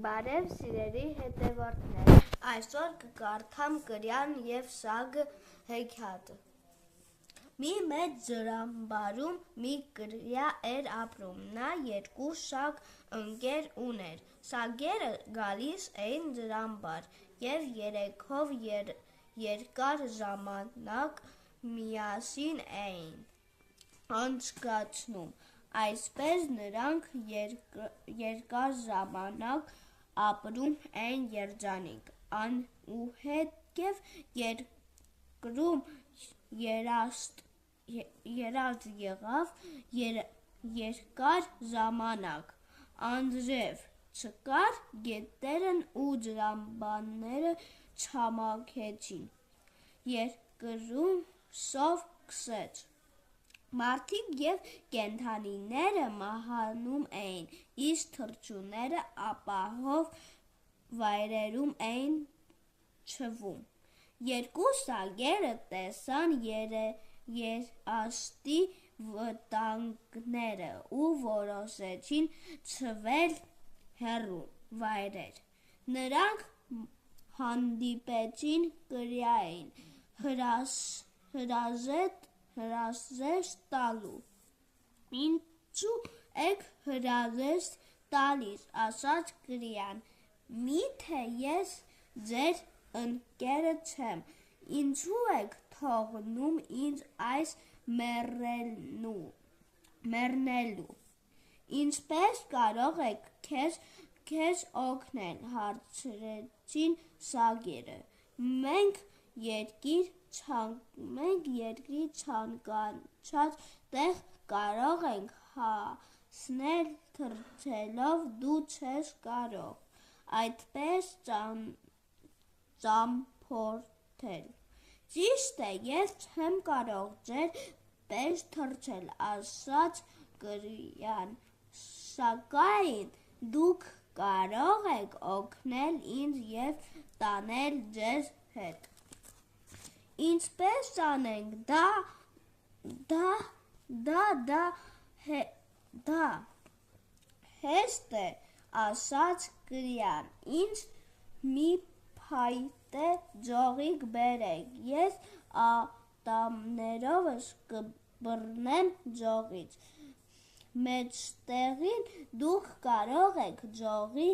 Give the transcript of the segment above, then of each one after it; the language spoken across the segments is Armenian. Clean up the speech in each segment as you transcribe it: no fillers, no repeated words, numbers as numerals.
Բարև սիրելի հետևորդներ, այսօր կկարդամ կրյան և սագ հեքիաթը։ Մի մեծ ջրամբարում մի կրյա էր ապրում, նա երկու սագ ընկեր ուներ, սագերը գալիս էին ջրամբար և երեքով երկար ժամանակ միասին էին անցկացնում, այսպես նրանք երկար ժամանակ ապրում էին երջանիկ, անուհետև երկրում երաստ եղավ երկար ժամանակ, անձրև չկար, գետերն ու ջրամբարները չամաքեցին, երկրում սով սկսեց, մարդիկ և կենդանիները մահանում էին, իսկ թռչունները ապահով վայրերում էին չվում, երկու սագերը տեսան երաստի վտանգները ու որոշեցին շվել հեռու վայրեր, նրանք հանդիպեցին կրյային հրաժեշտ տալու, ինչու եք հրաժեշտ տալիս, ասաց կրյան, միթե ես ձեր ընկերը չեմ, ինչու եք թողնում ինձ այս մեռնելու, ինչպե՞ս կարող ենք քեզ օգնել, հարցրեցին սագերը, մենք երկրի ցանկացած տեղ կարող ենք հասնել թռչելով, դու չես կարող այդպես ճամփորդել, ճիշտ է, ես չեմ կարող ձեր պես թռչել, ասաց կրյան, սակայն դուք կարող եք օգնել ինձ և տանել ձեզ հետ, ինչպե՞ս անենք դա հեշտ է, ասաց կրյան, ինձ մի փայտե ջողիկ բերեք, ես ատամներովս կբռնեմ ջողից, մեջտեղին դուք կարող եք ջողի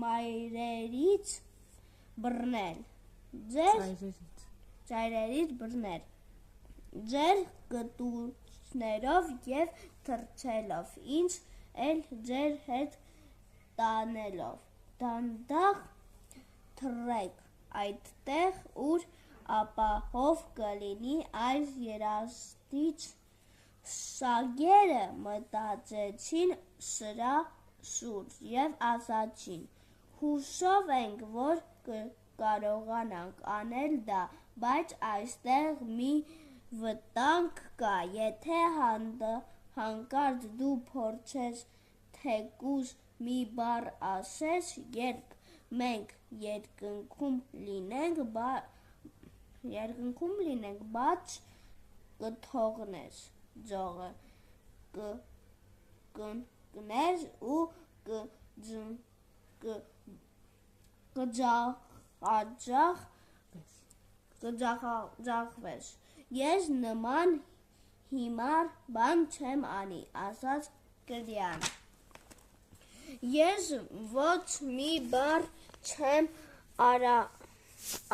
մայրերից բռնել, ձեր կտուցներով և թռչելով, ինձ էլ ձեր հետ տանելով, դանդաղ թռեք այնտեղ, ուր ապահով կլինի այս երաստից, սագերը մտածեցին սրա շուրջ և ասացին, հուսով ենք, որ կկարողանանք անել դա, բայց այստեղ մի վտանգ կա, եթե հանկարծ դու փորձես թեկուզ մի բառ ասես, երբ մենք երկնքում լինենք, բաց կթողնես ջողը, կընկնես ու կջախջախվես, ես նման հիմար բան չեմ անի, ասաց կրյան, ես ոչ մի բառ չեմ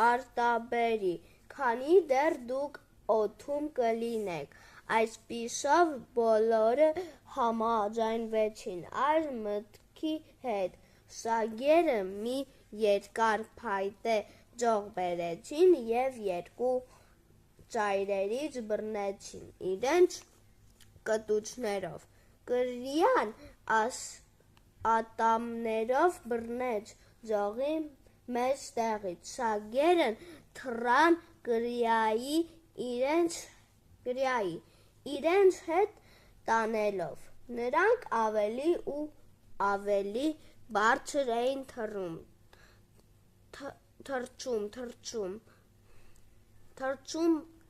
արտաբերի, քանի դեռ դուք օդում կլինեք, այսպիսով բոլորը համաձայնվեցին այս մտքի հետ, սագերը մի երկար փայտե ջող բերեցին և երկու ծայրերից բռնեցին իրենց կտուցներով, կրյան ատամներով բռնեց ջողի մեջտեղից, սագերն թռան կրյայի իրենց հետ տանելով, նրանք ավելի ու ավելի բարձր էին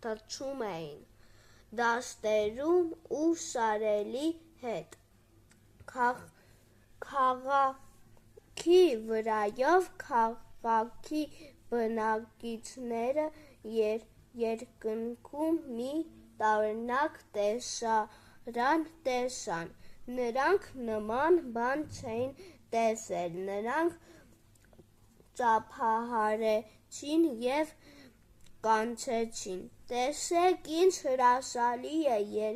թռչում էին դաշտերում ու սարերի հետ, Կյանքի վրայով քաղաքի բնակիչները երկնքում մի տարօրինակ տեսարան տեսան. նրանք նման բան չէին տեսել, նրանք ճափահարեցին և կանչեցին. տեսեք, ինչ հրաշալի է,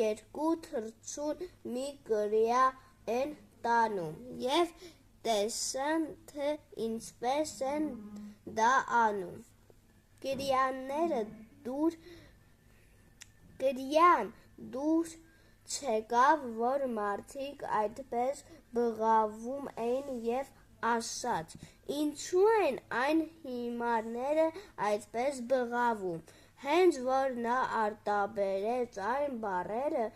երկու թռչուն մի կրիա են տանում, և տեսան, թե ինչպես են դա անում: Կրիան դուր չեկավ, որ մարդիկ այդպես բղավում էին և ասաց. ինչու են այն հիմարները այդպես բղավում: Հենց որ նա արտաբերեց այն բառերը,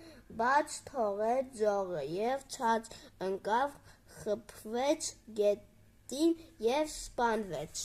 բաց թողեց ձողը և ցած ընկավ, խփվեց գետին և սպանվեց: